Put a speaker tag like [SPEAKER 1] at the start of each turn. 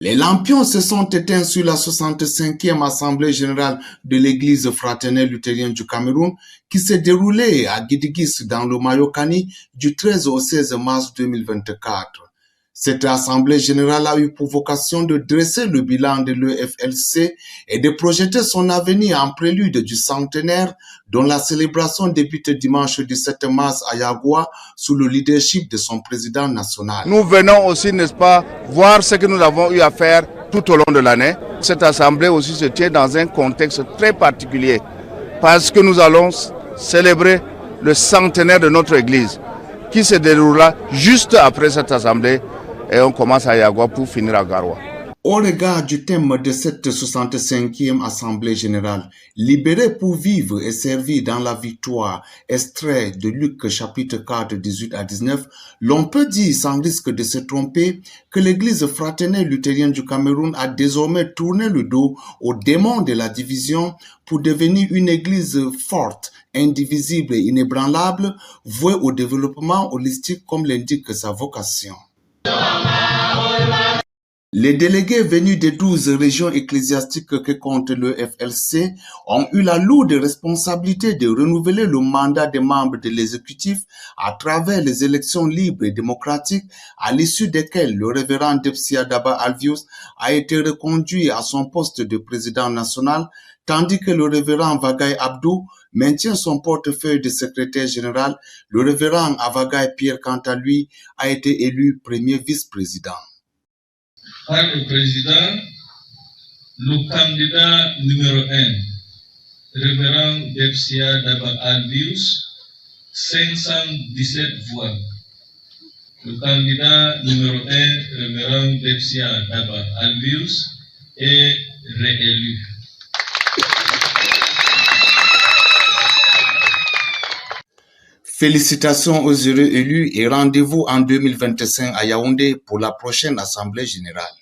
[SPEAKER 1] Les lampions se sont éteints sur la 65e Assemblée générale de l'Église fraternelle luthérienne du Cameroun qui s'est déroulée à Gidigis dans le Mayokani du 13 au 16 mars 2024. Cette Assemblée générale a eu pour vocation de dresser le bilan de l'EFLC et de projeter son avenir en prélude du centenaire dont la célébration débute dimanche 17 mars à Yagoua sous le leadership de son président national.
[SPEAKER 2] Nous venons aussi, n'est-ce pas, voir ce que nous avons eu à faire tout au long de l'année. Cette Assemblée aussi se tient dans un contexte très particulier parce que nous allons célébrer le centenaire de notre Église qui se déroulera juste après cette Assemblée. Et on commence à Yagoua pour finir à Garoua.
[SPEAKER 1] Au regard du thème de cette 65e Assemblée générale, libéré pour vivre et servir dans la victoire, extrait de Luc chapitre 4, 18 à 19, l'on peut dire sans risque de se tromper que l'Église fraternelle luthérienne du Cameroun a désormais tourné le dos au démon de la division pour devenir une Église forte, indivisible et inébranlable, vouée au développement holistique comme l'indique sa vocation. Les délégués venus des 12 régions ecclésiastiques que compte le FLC ont eu la lourde responsabilité de renouveler le mandat des membres de l'exécutif à travers les élections libres et démocratiques à l'issue desquelles le révérend Debsia Daba Alvius a été reconduit à son poste de président national, tandis que le révérend Vagaï Abdou maintient son portefeuille de secrétaire général. Le révérend Avagaï Pierre, quant à lui, a été élu premier vice-président.
[SPEAKER 3] Par le président, le candidat numéro 1, révérend Debsia Daba Alvius, 517 voix. Le candidat numéro 1, révérend Debsia Daba Alvius, est réélu.
[SPEAKER 1] Félicitations aux heureux élus et rendez-vous en 2025 à Yaoundé pour la prochaine Assemblée générale.